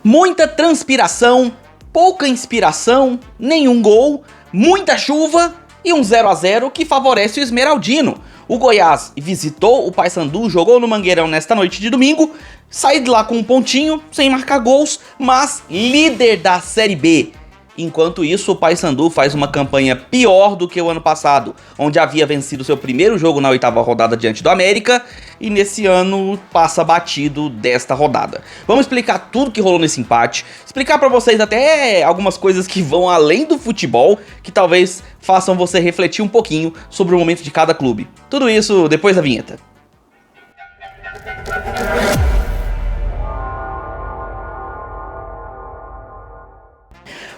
Muita transpiração, pouca inspiração, nenhum gol, muita chuva e um 0 a 0 que favorece o Esmeraldino. O Goiás visitou o Paysandu, jogou no Mangueirão nesta noite de domingo, saiu de lá com um pontinho, sem marcar gols, mas líder da Série B. Enquanto isso, o Paysandu faz uma campanha pior do que o ano passado, onde havia vencido seu primeiro jogo na 8ª rodada diante do América, e nesse ano passa batido desta rodada. Vamos explicar tudo que rolou nesse empate, explicar pra vocês até algumas coisas que vão além do futebol, que talvez façam você refletir um pouquinho sobre o momento de cada clube. Tudo isso depois da vinheta.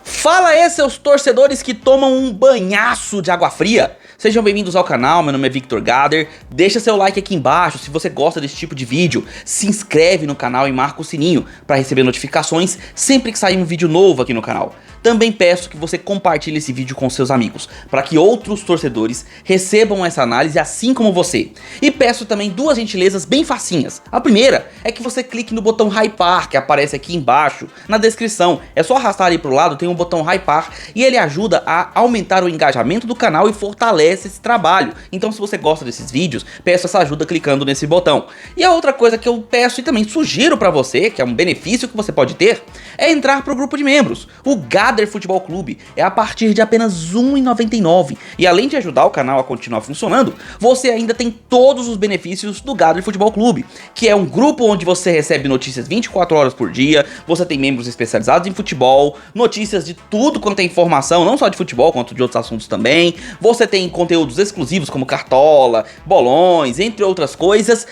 Fala aí, seus torcedores que tomam um banhaço de água fria. Sejam bem-vindos ao canal, meu nome é Victor Gader. Deixa seu like aqui embaixo se você gosta desse tipo de vídeo. Se inscreve no canal e marca o sininho para receber notificações sempre que sair um vídeo novo aqui no canal. Também peço que você compartilhe esse vídeo com seus amigos, para que outros torcedores recebam essa análise assim como você. E peço também duas gentilezas bem facinhas. A primeira é que você clique no botão hypar que aparece aqui embaixo na descrição. É só arrastar ali pro lado, tem um botão hypar e ele ajuda a aumentar o engajamento do canal e fortalece esse trabalho. Então se você gosta desses vídeos, peço essa ajuda clicando nesse botão. E a outra coisa que eu peço e também sugiro para você, que é um benefício que você pode ter, é entrar pro grupo de membros. O Gader Futebol Clube é a partir de apenas R$ 1,99 e além de ajudar o canal a continuar funcionando, você ainda tem todos os benefícios do Gader Futebol Clube, que é um grupo onde você recebe notícias 24 horas por dia, você tem membros especializados em futebol, notícias de tudo quanto é informação, não só de futebol, quanto de outros assuntos também, você tem conteúdos exclusivos como cartola, bolões, entre outras coisas,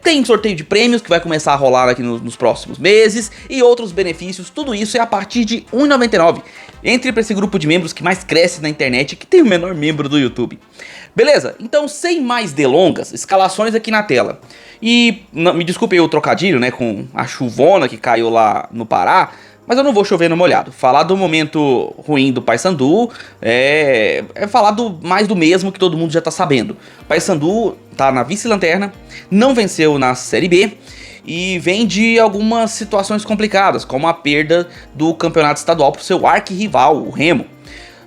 tem sorteio de prêmios que vai começar a rolar aqui nos próximos meses e outros benefícios, tudo isso é a partir de R$ 1,99. Entre para esse grupo de membros que mais cresce na internet e que tem o menor membro do YouTube. Beleza? Então, sem mais delongas, escalações aqui na tela. E me desculpe aí o trocadilho, né, com a chuvona que caiu lá no Pará, mas eu não vou chover no molhado. Falar do momento ruim do Paysandu é falar mais do mesmo que todo mundo já tá sabendo. O Paysandu tá na vice-lanterna, não venceu na Série B e vem de algumas situações complicadas, como a perda do campeonato estadual pro seu arquirrival, o Remo.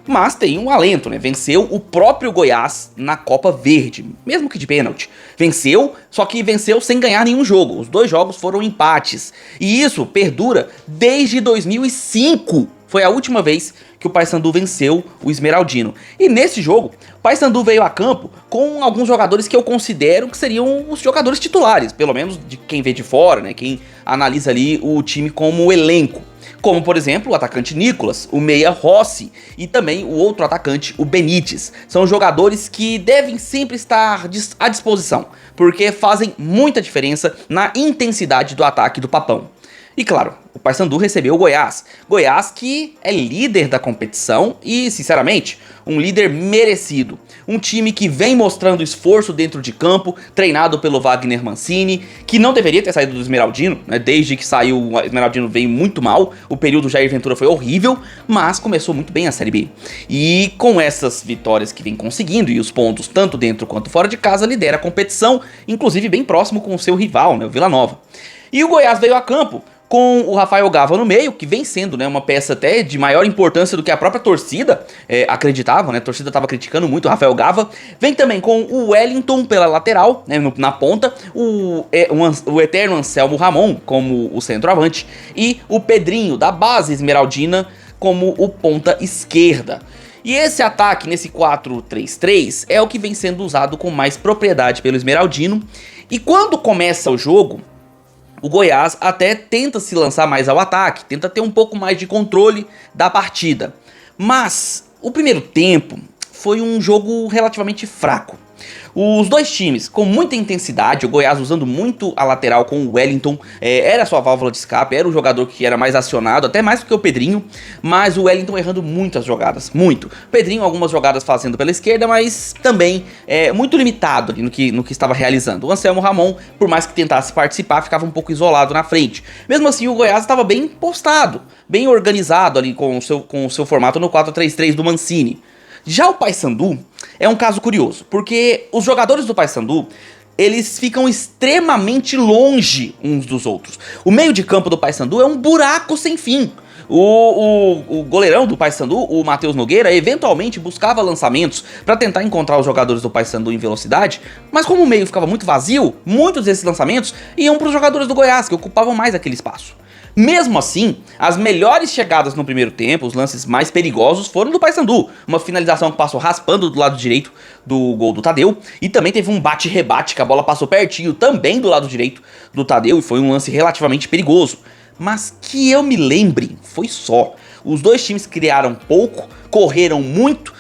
Mas tem um alento, né? Venceu o próprio Goiás na Copa Verde, mesmo que de pênalti. Venceu, só que venceu sem ganhar nenhum jogo. Os dois jogos foram empates. E isso perdura desde 2005. Foi a última vez que o Paysandu venceu o Esmeraldino. E nesse jogo, o Paysandu veio a campo com alguns jogadores que eu considero que seriam os jogadores titulares, pelo menos de quem vê de fora, né? Quem analisa ali o time como elenco. Como, por exemplo, o atacante Nicolas, o meia Rossi e também o outro atacante, o Benítez. São jogadores que devem sempre estar à disposição, porque fazem muita diferença na intensidade do ataque do Papão. E claro, o Paysandu recebeu o Goiás. Goiás que é líder da competição e, sinceramente, um líder merecido. Um time que vem mostrando esforço dentro de campo, treinado pelo Wagner Mancini, que não deveria ter saído do Esmeraldino, né? Desde que saiu, o Esmeraldino veio muito mal, o período Jair Ventura foi horrível, mas começou muito bem a Série B. E com essas vitórias que vem conseguindo e os pontos tanto dentro quanto fora de casa, lidera a competição, inclusive bem próximo com o seu rival, né, o Vila Nova. E o Goiás veio a campo com o Rafael Gava no meio, que vem sendo, né, uma peça até de maior importância do que a própria torcida acreditava, né? A torcida estava criticando muito o Rafael Gava. Vem também com o Wellington pela lateral, né, na ponta, o eterno Anselmo Ramon como o centroavante e o Pedrinho da base esmeraldina como o ponta esquerda. E esse ataque nesse 4-3-3 é o que vem sendo usado com mais propriedade pelo Esmeraldino. E quando começa o jogo, o Goiás até tenta se lançar mais ao ataque, tenta ter um pouco mais de controle da partida. Mas o primeiro tempo foi um jogo relativamente fraco. Os dois times com muita intensidade, o Goiás usando muito a lateral com o Wellington, era a sua válvula de escape, era o jogador que era mais acionado, até mais do que o Pedrinho, mas o Wellington errando muitas jogadas, muito. O Pedrinho algumas jogadas fazendo pela esquerda, mas também muito limitado ali no que estava realizando. O Anselmo Ramon, por mais que tentasse participar, ficava um pouco isolado na frente. Mesmo assim, o Goiás estava bem postado, bem organizado ali com o seu formato no 4-3-3 do Mancini. Já o Paysandu é um caso curioso, porque os jogadores do Paysandu, eles ficam extremamente longe uns dos outros. O meio de campo do Paysandu é um buraco sem fim. O goleirão do Paysandu, o Matheus Nogueira, eventualmente buscava lançamentos para tentar encontrar os jogadores do Paysandu em velocidade, mas como o meio ficava muito vazio, muitos desses lançamentos iam para os jogadores do Goiás, que ocupavam mais aquele espaço. Mesmo assim, as melhores chegadas no primeiro tempo, os lances mais perigosos, foram do Paysandu. Uma finalização que passou raspando do lado direito do gol do Tadeu, e também teve um bate-rebate que a bola passou pertinho também do lado direito do Tadeu, e foi um lance relativamente perigoso. Mas que eu me lembre, foi só. Os dois times criaram pouco, correram muito,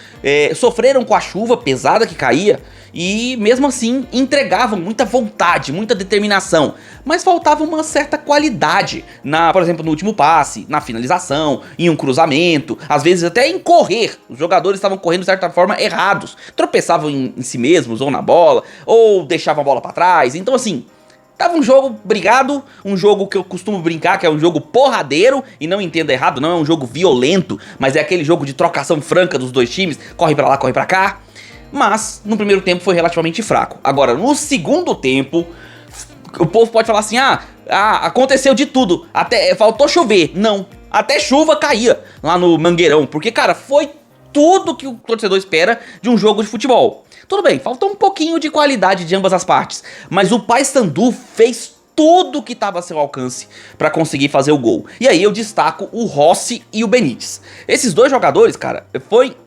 sofreram com a chuva pesada que caía e mesmo assim entregavam muita vontade, muita determinação. Mas faltava uma certa qualidade, por exemplo, no último passe, na finalização, em um cruzamento, às vezes até em correr. Os jogadores estavam correndo de certa forma errados, tropeçavam em si mesmos ou na bola, ou deixavam a bola para trás. Então assim, tava um jogo brigado, um jogo que eu costumo brincar que é um jogo porradeiro, e não entenda errado, não é um jogo violento, mas é aquele jogo de trocação franca dos dois times, corre pra lá, corre pra cá. Mas no primeiro tempo foi relativamente fraco. Agora, no segundo tempo, o povo pode falar assim, aconteceu de tudo, até faltou chover. Não, até chuva caía lá no Mangueirão, porque cara, foi tudo que o torcedor espera de um jogo de futebol. Tudo bem, faltou um pouquinho de qualidade de ambas as partes, mas o Paysandu fez tudo que estava a seu alcance para conseguir fazer o gol. E aí eu destaco o Rossi e o Benítez. Esses dois jogadores, cara,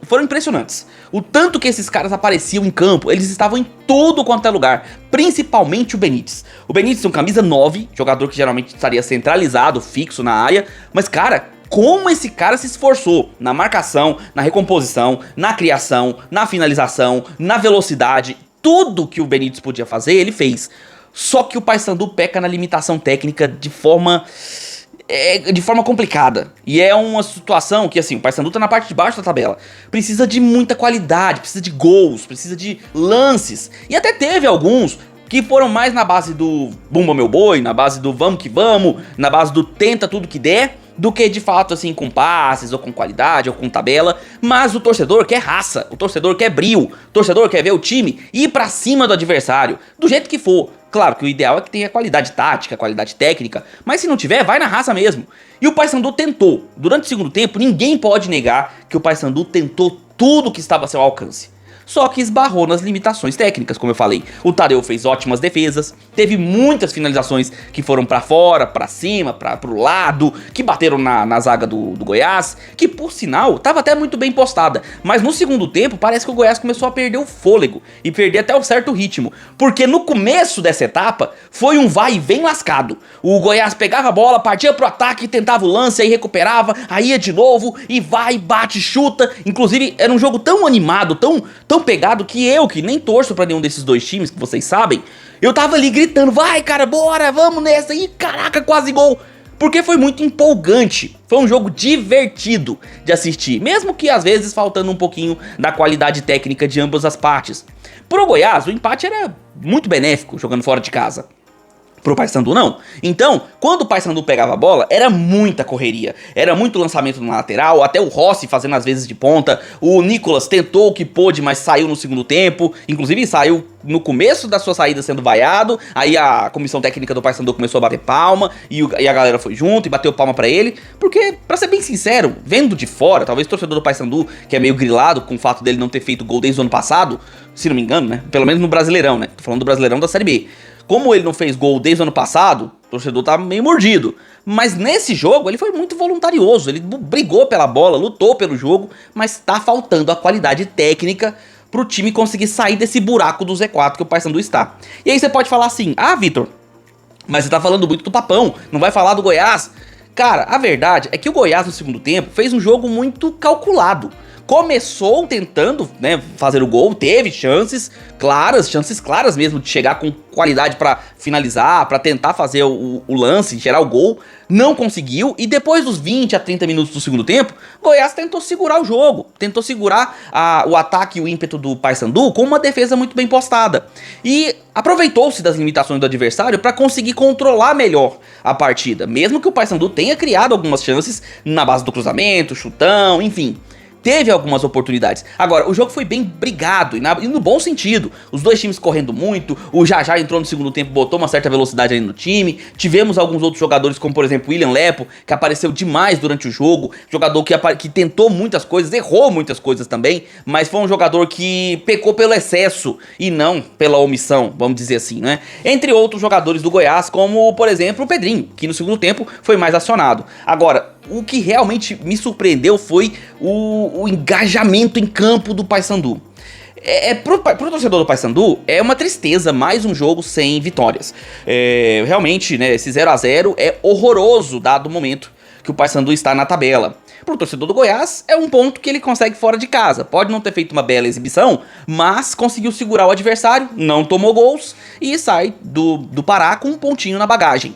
foram impressionantes. O tanto que esses caras apareciam em campo, eles estavam em tudo quanto é lugar, principalmente o Benítez. O Benítez é um camisa 9, jogador que geralmente estaria centralizado, fixo na área, mas cara, como esse cara se esforçou na marcação, na recomposição, na criação, na finalização, na velocidade, tudo que o Benítez podia fazer, ele fez. Só que o Paysandu peca na limitação técnica de forma complicada. E é uma situação que, assim, o Paysandu tá na parte de baixo da tabela. Precisa de muita qualidade, precisa de gols, precisa de lances. E até teve alguns que foram mais na base do bumba meu boi, na base do vamos que vamos, na base do tenta tudo que der, do que de fato assim com passes, ou com qualidade, ou com tabela. Mas o torcedor quer raça, o torcedor quer brio, o torcedor quer ver o time ir pra cima do adversário, do jeito que for. Claro que o ideal é que tenha qualidade tática, qualidade técnica, mas se não tiver, vai na raça mesmo. E o Paysandu tentou. Durante o segundo tempo, ninguém pode negar que o Paysandu tentou tudo que estava a seu alcance. Só que esbarrou nas limitações técnicas, como eu falei. O Tadeu fez ótimas defesas, teve muitas finalizações que foram pra fora, pra cima, pro lado, que bateram na zaga do Goiás, que por sinal, tava até muito bem postada. Mas no segundo tempo, parece que o Goiás começou a perder o fôlego e perder até um certo ritmo. Porque no começo dessa etapa, foi um vai e vem lascado. O Goiás pegava a bola, partia pro ataque, tentava o lance, aí recuperava, aí ia de novo, e vai, bate, chuta. Inclusive, era um jogo tão animado, tão pegado que eu, que nem torço pra nenhum desses dois times, que vocês sabem, eu tava ali gritando, vai cara, bora, vamos nessa, e caraca, quase gol, porque foi muito empolgante, foi um jogo divertido de assistir, mesmo que às vezes faltando um pouquinho da qualidade técnica de ambas as partes. Pro Goiás, o empate era muito benéfico, jogando fora de casa. Pro Paysandu não. Então, quando o Paysandu pegava a bola, era muita correria, era muito lançamento na lateral, até o Rossi fazendo as vezes de ponta, o Nicolas tentou o que pôde, mas saiu no segundo tempo, inclusive saiu no começo da sua saída sendo vaiado, aí a comissão técnica do Paysandu começou a bater palma, e a galera foi junto e bateu palma pra ele, porque, pra ser bem sincero, vendo de fora, talvez o torcedor do Paysandu, que é meio grilado com o fato dele não ter feito gol desde o ano passado, se não me engano, né, pelo menos no Brasileirão, né, tô falando do Brasileirão da Série B. Como ele não fez gol desde o ano passado, o torcedor tá meio mordido. Mas nesse jogo ele foi muito voluntarioso, ele brigou pela bola, lutou pelo jogo, mas tá faltando a qualidade técnica pro time conseguir sair desse buraco do Z4 que o Paysandu está. E aí você pode falar assim, Vitor, mas você tá falando muito do Papão, não vai falar do Goiás? Cara, a verdade é que o Goiás no segundo tempo fez um jogo muito calculado. Começou tentando, né, fazer o gol, teve chances claras mesmo de chegar com qualidade pra finalizar, pra tentar fazer o lance, gerar o gol, não conseguiu, e depois dos 20 a 30 minutos do segundo tempo, Goiás tentou segurar o jogo, tentou segurar o ataque e o ímpeto do Paysandu com uma defesa muito bem postada, e aproveitou-se das limitações do adversário pra conseguir controlar melhor a partida, mesmo que o Paysandu tenha criado algumas chances na base do cruzamento, chutão, enfim. teve algumas oportunidades. Agora, o jogo foi bem brigado, e no bom sentido. Os dois times correndo muito, o Jajá entrou no segundo tempo, botou uma certa velocidade ali no time. Tivemos alguns outros jogadores, como por exemplo o William Lepo, que apareceu demais durante o jogo. Jogador que tentou muitas coisas, errou muitas coisas também, mas foi um jogador que pecou pelo excesso e não pela omissão, vamos dizer assim, né? Entre outros jogadores do Goiás, como por exemplo o Pedrinho, que no segundo tempo foi mais acionado. Agora, o que realmente me surpreendeu foi o engajamento em campo do Paysandu. Pro torcedor do Paysandu, é uma tristeza mais um jogo sem vitórias. Realmente, né, esse 0 a 0 é horroroso, dado o momento que o Paysandu está na tabela. Pro torcedor do Goiás, é um ponto que ele consegue fora de casa. Pode não ter feito uma bela exibição, mas conseguiu segurar o adversário, não tomou gols e sai do Pará com um pontinho na bagagem.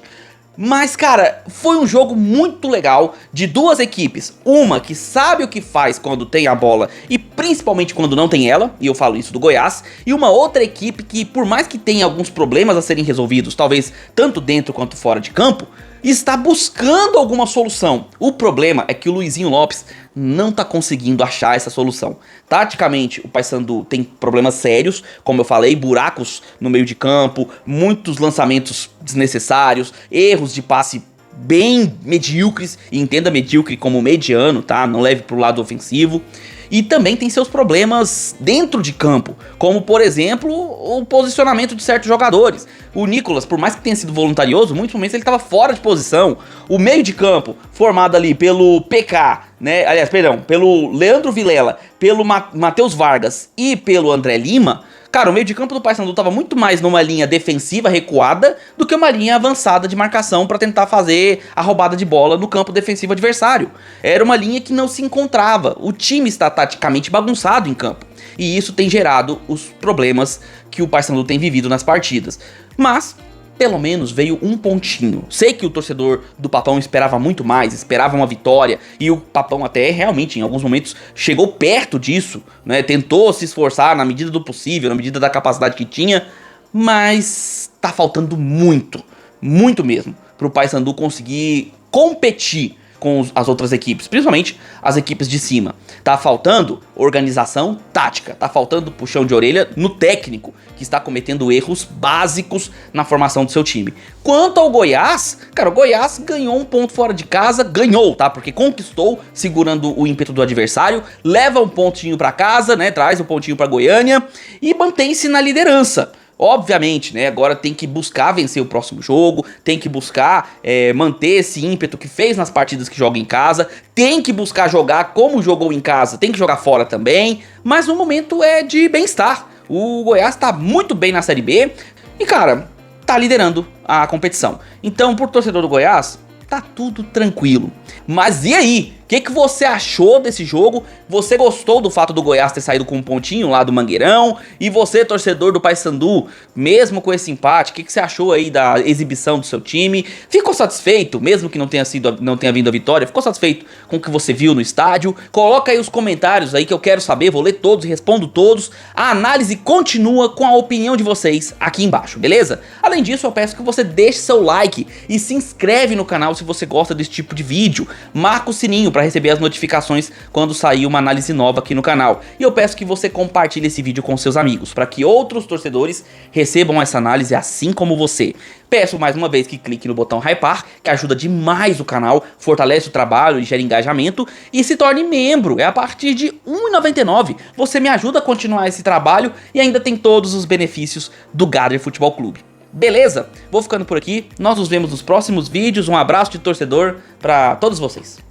Mas, cara, foi um jogo muito legal de duas equipes. Uma que sabe o que faz quando tem a bola e principalmente quando não tem ela, e eu falo isso do Goiás. E uma outra equipe que, por mais que tenha alguns problemas a serem resolvidos, talvez tanto dentro quanto fora de campo, está buscando alguma solução. O problema é que o Luizinho Lopes não tá conseguindo achar essa solução. Taticamente, o Paysandu tem problemas sérios, como eu falei, buracos no meio de campo, muitos lançamentos desnecessários, erros de passe bem medíocres, e entenda medíocre como mediano, tá? Não leve pro lado ofensivo. E também tem seus problemas dentro de campo, como por exemplo o posicionamento de certos jogadores. O Nicolas, por mais que tenha sido voluntarioso, muitos momentos ele estava fora de posição. O meio de campo, formado ali pelo PK, né? Aliás, perdão, pelo Leandro Vilela, pelo Matheus Vargas e pelo André Lima. Cara, o meio de campo do Paysandu estava muito mais numa linha defensiva recuada do que uma linha avançada de marcação para tentar fazer a roubada de bola no campo defensivo adversário. Era uma linha que não se encontrava. O time está taticamente bagunçado em campo. E isso tem gerado os problemas que o Paysandu tem vivido nas partidas. Mas pelo menos veio um pontinho. Sei que o torcedor do Papão esperava muito mais, esperava uma vitória, e o Papão até realmente em alguns momentos chegou perto disso, né? Tentou se esforçar na medida do possível, na medida da capacidade que tinha, mas tá faltando muito, muito mesmo, pro Paysandu conseguir competir com as outras equipes, principalmente as equipes de cima. Tá faltando organização tática, tá faltando puxão de orelha no técnico, que está cometendo erros básicos na formação do seu time. Quanto ao Goiás, cara, o Goiás ganhou um ponto fora de casa, ganhou, tá? Porque conquistou, segurando o ímpeto do adversário, leva um pontinho pra casa, né? Traz um pontinho pra Goiânia e mantém-se na liderança. Obviamente, né, agora tem que buscar vencer o próximo jogo, tem que buscar manter esse ímpeto que fez nas partidas que joga em casa, tem que buscar jogar como jogou em casa, tem que jogar fora também, mas o momento é de bem-estar. O Goiás tá muito bem na Série B e, cara, tá liderando a competição. Então, por torcedor do Goiás, tá tudo tranquilo. Mas e aí? O que você achou desse jogo? Você gostou do fato do Goiás ter saído com um pontinho lá do Mangueirão? E você, torcedor do Paysandu, mesmo com esse empate, o que você achou aí da exibição do seu time? Ficou satisfeito, mesmo que não tenha vindo a vitória? Ficou satisfeito com o que você viu no estádio? Coloca aí os comentários aí que eu quero saber, vou ler todos e respondo todos. A análise continua com a opinião de vocês aqui embaixo, beleza? Além disso, eu peço que você deixe seu like e se inscreve no canal se você gosta desse tipo de vídeo. Marca o sininho para receber as notificações quando sair uma análise nova aqui no canal. E eu peço que você compartilhe esse vídeo com seus amigos, para que outros torcedores recebam essa análise assim como você. Peço mais uma vez que clique no botão hypar, que ajuda demais o canal, fortalece o trabalho e gera engajamento, e se torne membro. É a partir de R$ 1,99. Você me ajuda a continuar esse trabalho e ainda tem todos os benefícios do Gader Futebol Clube. Beleza? Vou ficando por aqui, nós nos vemos nos próximos vídeos, um abraço de torcedor para todos vocês.